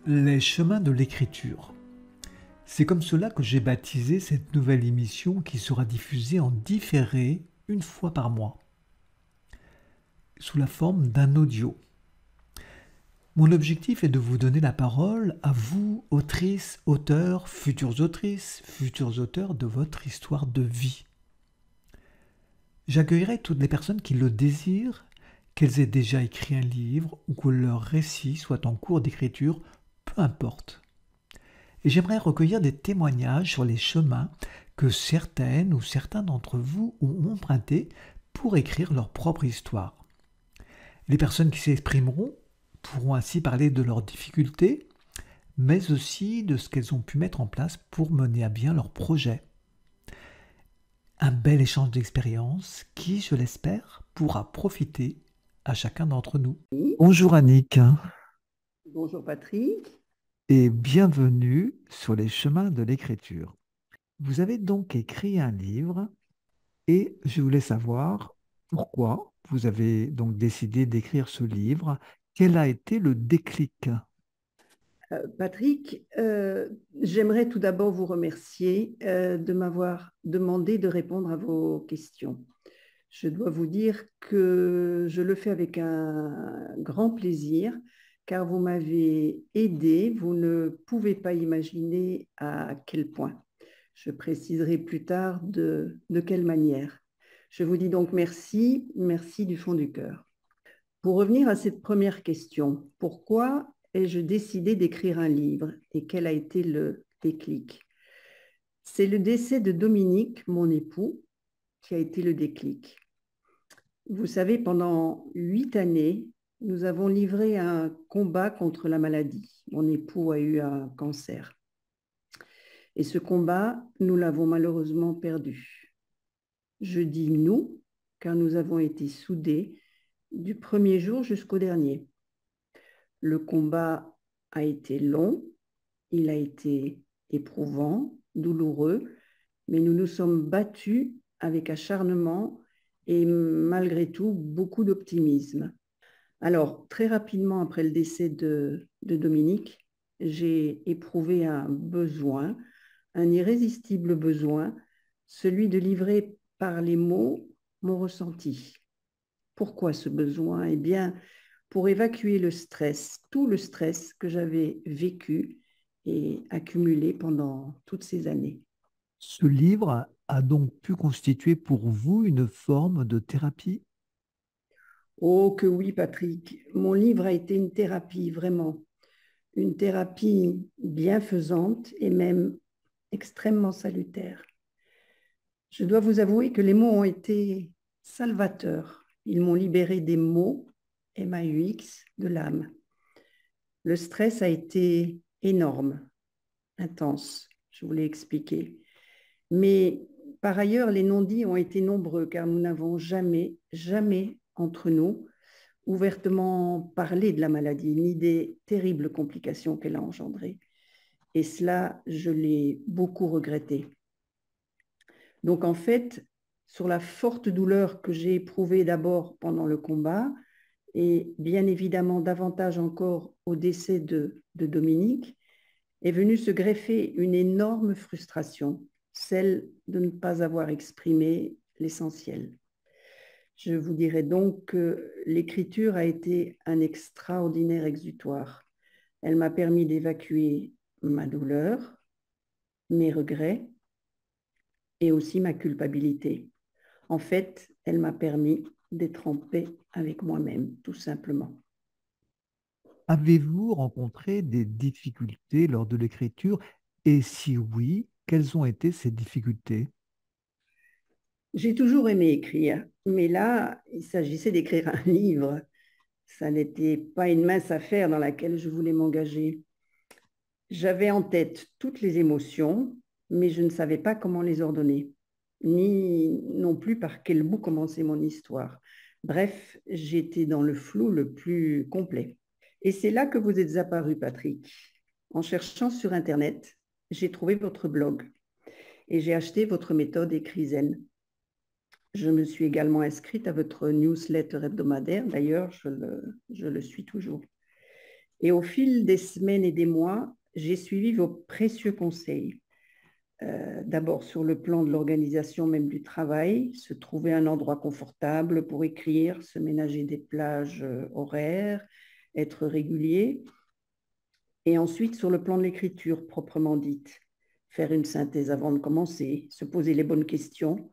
Les chemins de l'écriture. C'est comme cela que j'ai baptisé cette nouvelle émission qui sera diffusée en différé une fois par mois, sous la forme d'un audio. Mon objectif est de vous donner la parole à vous, autrices, futurs auteurs de votre histoire de vie. J'accueillerai toutes les personnes qui le désirent, qu'elles aient déjà écrit un livre ou que leur récit soit en cours d'écriture, peu importe. Et j'aimerais recueillir des témoignages sur les chemins que certaines ou certains d'entre vous ont empruntés pour écrire leur propre histoire. Les personnes qui s'exprimeront pourront ainsi parler de leurs difficultés, mais aussi de ce qu'elles ont pu mettre en place pour mener à bien leur projet. Un bel échange d'expériences qui, je l'espère, pourra profiter à chacun d'entre nous. Oui. Bonjour Annick Bonjour Patrick. et bienvenue sur les chemins de l'écriture. Vous avez donc écrit un livre et je voulais savoir pourquoi vous avez donc décidé d'écrire ce livre. Quel a été le déclic? Patrick, j'aimerais tout d'abord vous remercier de m'avoir demandé de répondre à vos questions. Je dois vous dire que je le fais avec un grand plaisir car vous m'avez aidé. Vous ne pouvez pas imaginer à quel point. Je préciserai plus tard de quelle manière. Je vous dis donc merci, merci du fond du cœur. Pour revenir à cette première question, pourquoi ai-je décidé d'écrire un livre et quel a été le déclic? C'est le décès de Dominique, mon époux, qui a été le déclic. Vous savez, pendant 8 années, nous avons livré un combat contre la maladie. Mon époux a eu un cancer. Et ce combat, nous l'avons malheureusement perdu. Je dis nous, car nous avons été soudés du premier jour jusqu'au dernier. Le combat a été long, il a été éprouvant, douloureux, mais nous nous sommes battus avec acharnement et malgré tout beaucoup d'optimisme. Alors, très rapidement après le décès de Dominique, j'ai éprouvé un besoin, un irrésistible besoin, celui de livrer par les mots mon ressenti. Pourquoi ce besoin? Eh bien, pour évacuer le stress, tout le stress que j'avais vécu et accumulé pendant toutes ces années. Ce livre a donc pu constituer pour vous une forme de thérapie? Oh que oui, Patrick, mon livre a été une thérapie, vraiment, une thérapie bienfaisante et même extrêmement salutaire. Je dois vous avouer que les mots ont été salvateurs. Ils m'ont libéré des maux, MAUX, de l'âme. Le stress a été énorme, intense, je vous l'ai expliqué. Mais par ailleurs, les non-dits ont été nombreux car nous n'avons jamais, jamais entre nous ouvertement parlé de la maladie ni des terribles complications qu'elle a engendrées. Et cela, je l'ai beaucoup regretté. Donc en fait, sur la forte douleur que j'ai éprouvée d'abord pendant le combat et bien évidemment davantage encore au décès de Dominique, est venue se greffer une énorme frustration, celle de ne pas avoir exprimé l'essentiel. Je vous dirais donc que l'écriture a été un extraordinaire exutoire. Elle m'a permis d'évacuer ma douleur, mes regrets et aussi ma culpabilité. En fait, elle m'a permis d'être en paix avec moi-même, tout simplement. Avez-vous rencontré des difficultés lors de l'écriture? Et si oui, quelles ont été ces difficultés? J'ai toujours aimé écrire, mais là, il s'agissait d'écrire un livre. Ça n'était pas une mince affaire dans laquelle je voulais m'engager. J'avais en tête toutes les émotions, mais je ne savais pas comment les ordonner, ni non plus par quel bout commencer mon histoire. Bref, j'étais dans le flou le plus complet. Et c'est là que vous êtes apparu, Patrick. En cherchant sur Internet, j'ai trouvé votre blog et j'ai acheté votre méthode Écrizen. Je me suis également inscrite à votre newsletter hebdomadaire. D'ailleurs, je le suis toujours. Et au fil des semaines et des mois, j'ai suivi vos précieux conseils. D'abord sur le plan de l'organisation même du travail, se trouver un endroit confortable pour écrire, se ménager des plages horaires, être régulier. Et ensuite sur le plan de l'écriture proprement dite, faire une synthèse avant de commencer, se poser les bonnes questions.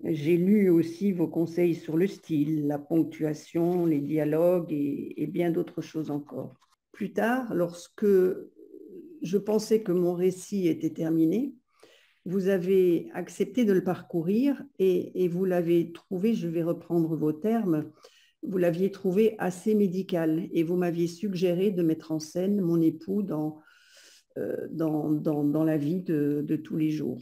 J'ai lu aussi vos conseils sur le style, la ponctuation, les dialogues et bien d'autres choses encore. Plus tard, lorsque je pensais que mon récit était terminé, vous avez accepté de le parcourir et vous l'avez trouvé, je vais reprendre vos termes, vous l'aviez trouvé assez médical et vous m'aviez suggéré de mettre en scène mon époux dans la vie de tous les jours.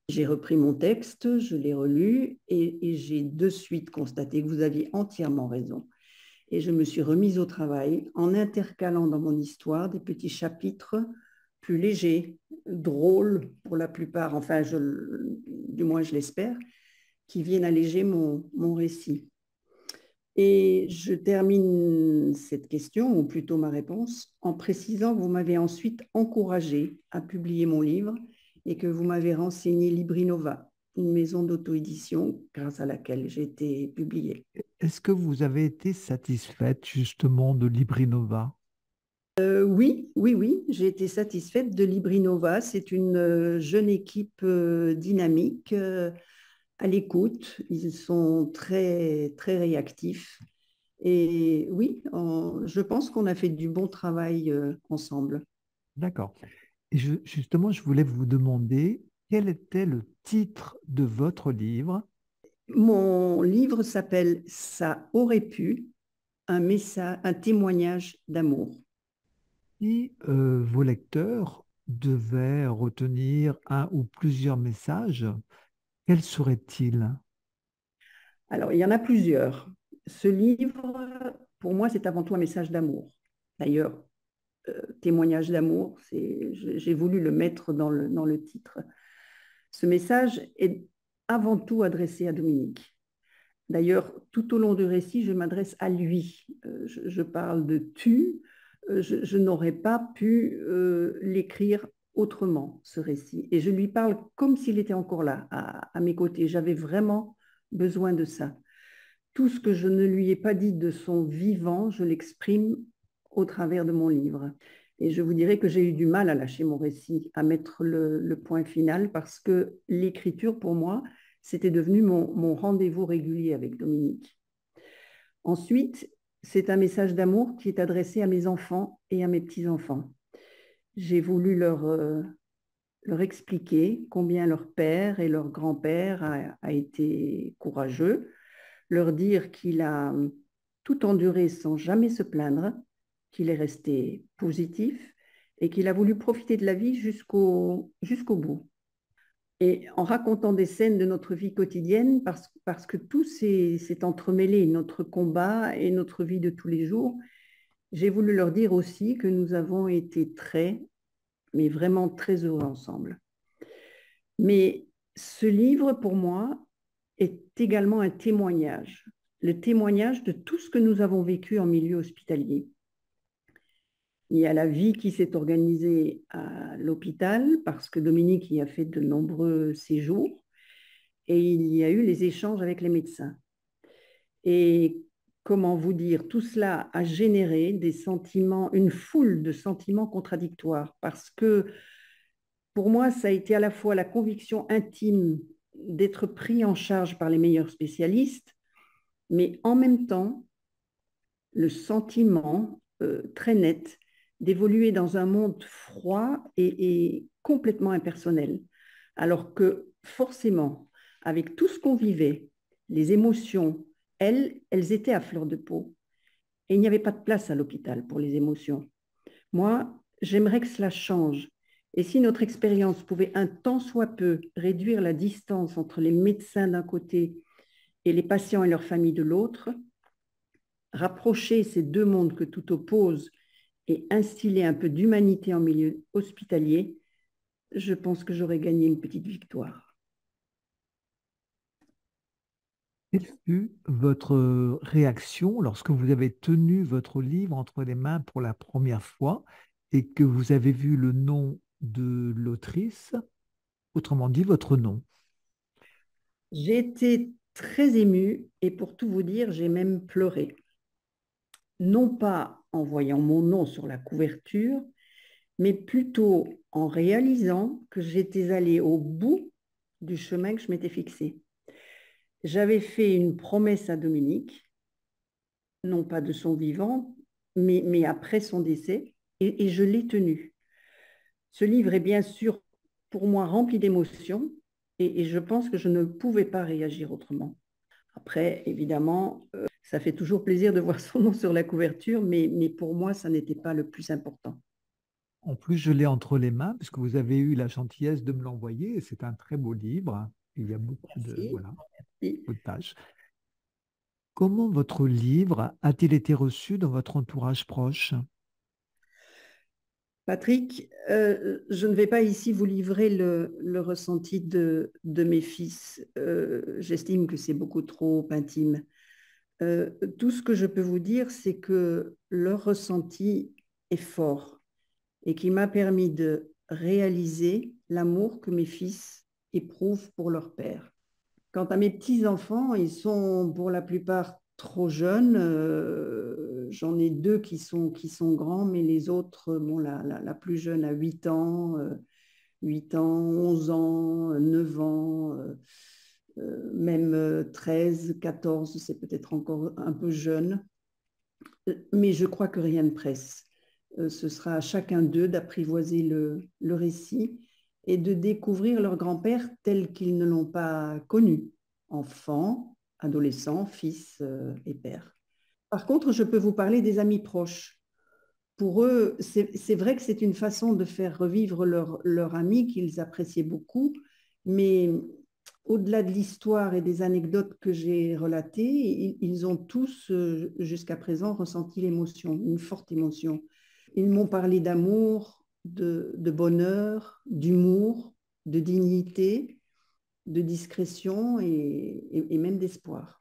J'ai repris mon texte, je l'ai relu et j'ai de suite constaté que vous aviez entièrement raison. Et je me suis remise au travail en intercalant dans mon histoire des petits chapitres plus légers, drôles pour la plupart, enfin, du moins je l'espère, qui viennent alléger mon récit. Et je termine cette question, ou plutôt ma réponse, en précisant que vous m'avez ensuite encouragé à publier mon livre et que vous m'avez renseigné Librinova, une maison d'auto-édition grâce à laquelle j'ai été publiée. Est-ce que vous avez été satisfaite justement de Librinova? Oui, oui, oui, j'ai été satisfaite de Librinova. C'est une jeune équipe dynamique, à l'écoute. Ils sont très, très réactifs. Et oui, je pense qu'on a fait du bon travail ensemble. D'accord. Et justement, je voulais vous demander quel était le titre de votre livre Mon livre s'appelle Ça aurait pu, un message, un témoignage d'amour. si vos lecteurs devaient retenir un ou plusieurs messages, quels seraient-ils? Alors, il y en a plusieurs. Ce livre, pour moi, c'est avant tout un message d'amour. D'ailleurs, témoignage d'amour, j'ai voulu le mettre dans le titre. Ce message est avant tout adressé à Dominique. D'ailleurs, tout au long du récit, je m'adresse à lui. Je parle de tu. Je n'aurais pas pu l'écrire autrement, ce récit. Et je lui parle comme s'il était encore là, à mes côtés. J'avais vraiment besoin de ça. Tout ce que je ne lui ai pas dit de son vivant, je l'exprime au travers de mon livre. Et je vous dirais que j'ai eu du mal à lâcher mon récit, à mettre le point final, parce que l'écriture, pour moi, c'était devenu mon rendez-vous régulier avec Dominique. Ensuite, c'est un message d'amour qui est adressé à mes enfants et à mes petits-enfants. J'ai voulu leur expliquer combien leur père et leur grand-père a été courageux, leur dire qu'il a tout enduré sans jamais se plaindre, qu'il est resté positif et qu'il a voulu profiter de la vie jusqu'au bout. Et en racontant des scènes de notre vie quotidienne, parce que tout s'est entremêlé, notre combat et notre vie de tous les jours, j'ai voulu leur dire aussi que nous avons été très, mais vraiment très heureux ensemble. Mais ce livre, pour moi, est également un témoignage, le témoignage de tout ce que nous avons vécu en milieu hospitalier. Il y a la vie qui s'est organisée à l'hôpital parce que Dominique y a fait de nombreux séjours et il y a eu les échanges avec les médecins. Et comment vous dire, tout cela a généré des sentiments, une foule de sentiments contradictoires parce que pour moi, ça a été à la fois la conviction intime d'être pris en charge par les meilleurs spécialistes, mais en même temps, le sentiment très net d'évoluer dans un monde froid et complètement impersonnel. Alors que forcément, avec tout ce qu'on vivait, les émotions, elles étaient à fleur de peau. Et il n'y avait pas de place à l'hôpital pour les émotions. Moi, j'aimerais que cela change. Et si notre expérience pouvait un tant soit peu réduire la distance entre les médecins d'un côté et les patients et leurs familles de l'autre, rapprocher ces deux mondes que tout oppose et instiller un peu d'humanité en milieu hospitalier, je pense que j'aurais gagné une petite victoire. Quelle fut votre réaction lorsque vous avez tenu votre livre entre les mains pour la première fois et que vous avez vu le nom de l'autrice, autrement dit votre nom? J'ai été très émue et pour tout vous dire, j'ai même pleuré. Non pas en voyant mon nom sur la couverture, mais plutôt en réalisant que j'étais allée au bout du chemin que je m'étais fixé. J'avais fait une promesse à Dominique, non pas de son vivant, mais après son décès, et je l'ai tenue. Ce livre est bien sûr pour moi rempli d'émotions, et je pense que je ne pouvais pas réagir autrement. Après, évidemment, ça fait toujours plaisir de voir son nom sur la couverture, mais pour moi, ça n'était pas le plus important. En plus, je l'ai entre les mains puisque vous avez eu la gentillesse de me l'envoyer et c'est un très beau livre. Il y a beaucoup de, Merci. voilà, Merci. beaucoup de pages. Comment votre livre a-t-il été reçu dans votre entourage proche? Patrick, je ne vais pas ici vous livrer le ressenti de mes fils. J'estime que c'est beaucoup trop intime. Euh, Tout ce que je peux vous dire, c'est que leur ressenti est fort et qui m'a permis de réaliser l'amour que mes fils éprouvent pour leur père. Quant à mes petits-enfants, ils sont pour la plupart trop jeunes. J'en ai deux qui sont grands, mais les autres, bon, la plus jeune a 8 ans, 8 ans, 11 ans, 9 ans, même 13, 14, c'est peut-être encore un peu jeune. Mais je crois que rien ne presse. Ce sera à chacun d'eux d'apprivoiser le récit et de découvrir leur grand-père tel qu'ils ne l'ont pas connu, enfant, adolescent, fils et père. Par contre, je peux vous parler des amis proches. Pour eux, c'est vrai que c'est une façon de faire revivre leur ami qu'ils appréciaient beaucoup, mais au-delà de l'histoire et des anecdotes que j'ai relatées, ils ont tous, jusqu'à présent, ressenti l'émotion, une forte émotion. Ils m'ont parlé d'amour, de bonheur, d'humour, de dignité, de discrétion et même d'espoir.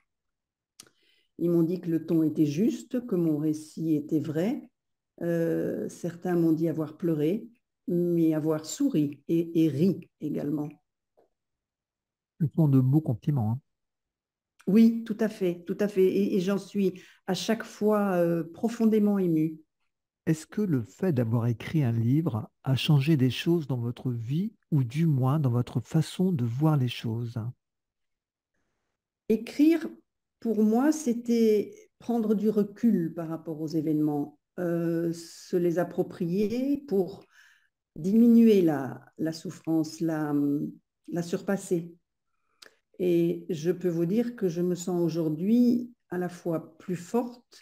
Ils m'ont dit que le ton était juste, que mon récit était vrai. Certains m'ont dit avoir pleuré, mais avoir souri et ri également. Ce sont de beaux compliments, hein. Oui, tout à fait, tout à fait. Et j'en suis à chaque fois profondément émue. Est-ce que le fait d'avoir écrit un livre a changé des choses dans votre vie ou du moins dans votre façon de voir les choses? Écrire, pour moi, c'était prendre du recul par rapport aux événements, se les approprier pour diminuer la souffrance, la surpasser. Et je peux vous dire que je me sens aujourd'hui à la fois plus forte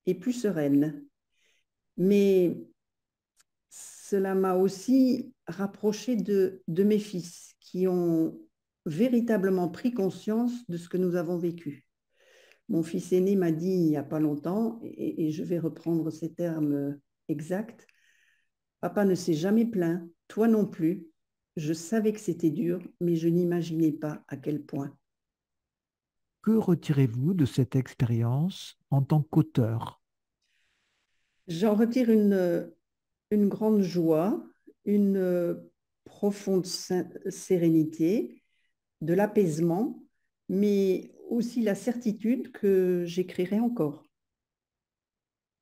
et plus sereine. Mais cela m'a aussi rapprochée de mes fils qui ont véritablement pris conscience de ce que nous avons vécu. Mon fils aîné m'a dit il n'y a pas longtemps, et je vais reprendre ces termes exacts, Papa ne s'est jamais plaint, toi non plus. Je savais que c'était dur, mais je n'imaginais pas à quel point. Que retirez-vous de cette expérience en tant qu'auteur? J'en retire une grande joie, une profonde sérénité, de l'apaisement, mais aussi la certitude que j'écrirai encore.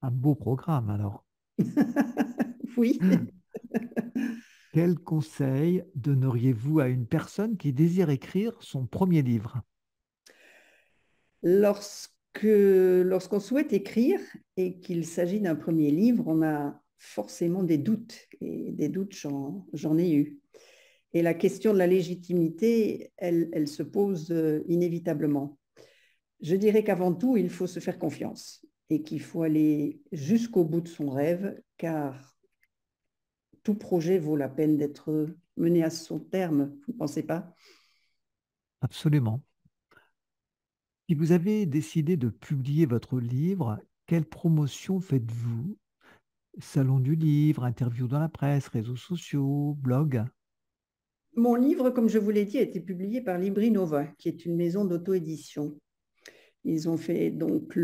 Un beau programme alors. Oui, Quel conseil donneriez-vous à une personne qui désire écrire son premier livre? lorsque, lorsqu'on souhaite écrire et qu'il s'agit d'un premier livre, on a forcément des doutes, et des doutes, j'en ai eu. Et la question de la légitimité, elle se pose inévitablement. Je dirais qu'avant tout, il faut se faire confiance et qu'il faut aller jusqu'au bout de son rêve, car tout projet vaut la peine d'être mené à son terme, vous ne pensez pas? Absolument. Si vous avez décidé de publier votre livre, quelle promotion faites-vous? Salon du livre, interview dans la presse, réseaux sociaux, blog? Mon livre, comme je vous l'ai dit, a été publié par Libri Nova, qui est une maison d'auto-édition. Ils ont fait donc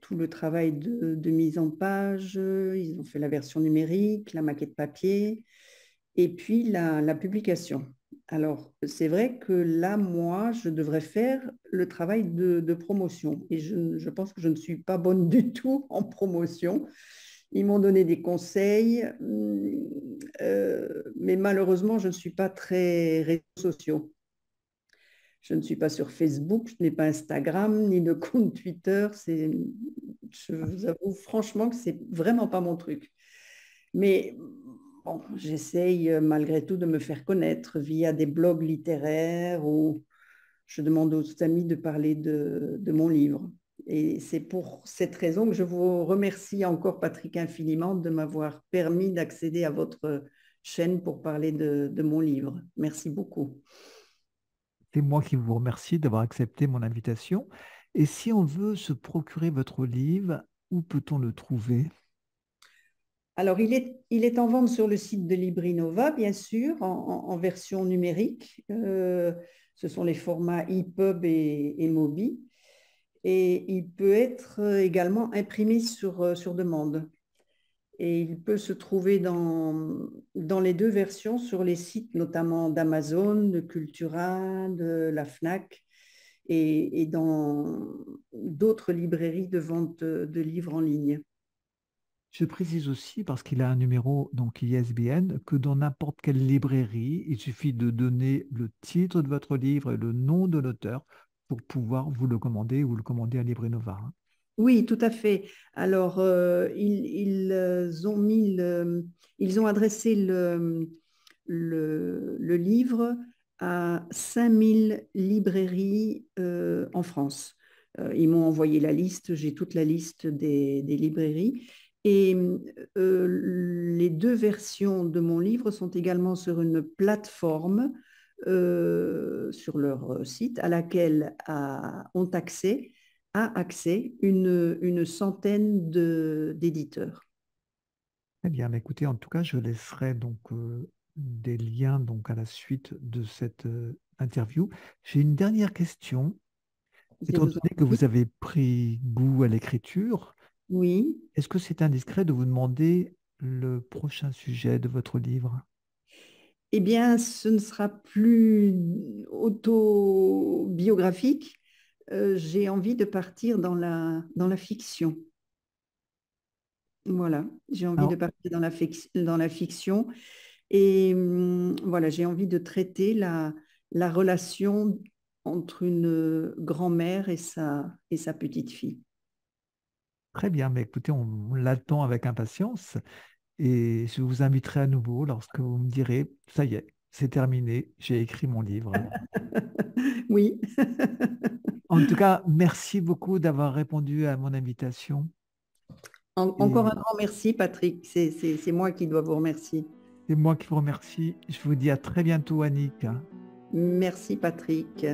tout le travail de mise en page, ils ont fait la version numérique, la maquette papier et puis la publication. Alors, c'est vrai que là, moi, je devrais faire le travail de promotion et je pense que je ne suis pas bonne du tout en promotion. Ils m'ont donné des conseils, mais malheureusement, je ne suis pas très réseaux sociaux. Je ne suis pas sur Facebook, je n'ai pas Instagram, ni de compte Twitter. Je vous avoue franchement que c'est vraiment pas mon truc. Mais bon, j'essaye malgré tout de me faire connaître via des blogs littéraires ou je demande aux amis de parler de mon livre. Et c'est pour cette raison que je vous remercie encore, Patrick, infiniment de m'avoir permis d'accéder à votre chaîne pour parler de mon livre. Merci beaucoup. C'est moi qui vous remercie d'avoir accepté mon invitation. Et si on veut se procurer votre livre, où peut-on le trouver? Alors, il est en vente sur le site de Librinova, bien sûr, en version numérique. Ce sont les formats EPUB et Mobi. Et il peut être également imprimé sur demande. Et il peut se trouver dans les deux versions sur les sites notamment d'Amazon, de Cultura, de la FNAC et dans d'autres librairies de vente de livres en ligne. Je précise aussi, parce qu'il a un numéro donc ISBN, que dans n'importe quelle librairie, il suffit de donner le titre de votre livre et le nom de l'auteur pour pouvoir vous le commander ou le commander à Librinova, hein. Oui, tout à fait. Alors, ils ont adressé le livre à 5000 librairies en France. Ils m'ont envoyé la liste, j'ai toute la liste des librairies. Et les deux versions de mon livre sont également sur une plateforme sur leur site à laquelle a accès une centaine d'éditeurs. Très bien, mais écoutez, en tout cas, je laisserai donc des liens donc à la suite de cette interview. J'ai une dernière question. Je Étant vous en donné que prie. vous avez pris goût à l'écriture, Oui. est-ce que c'est indiscret de vous demander le prochain sujet de votre livre? Eh bien, ce ne sera plus autobiographique. J'ai envie de partir dans la fiction. Voilà, j'ai envie de Alors, partir dans la fiction. Et voilà, j'ai envie de traiter la relation entre une grand-mère et sa petite fille. très bien, mais écoutez, on l'attend avec impatience et je vous inviterai à nouveau lorsque vous me direz, ça y est, c'est terminé, j'ai écrit mon livre. Oui. En tout cas, merci beaucoup d'avoir répondu à mon invitation Encore un et grand merci, Patrick. C'est moi qui dois vous remercier. c'est moi qui vous remercie. Je vous dis à très bientôt, Annick. Merci, Patrick.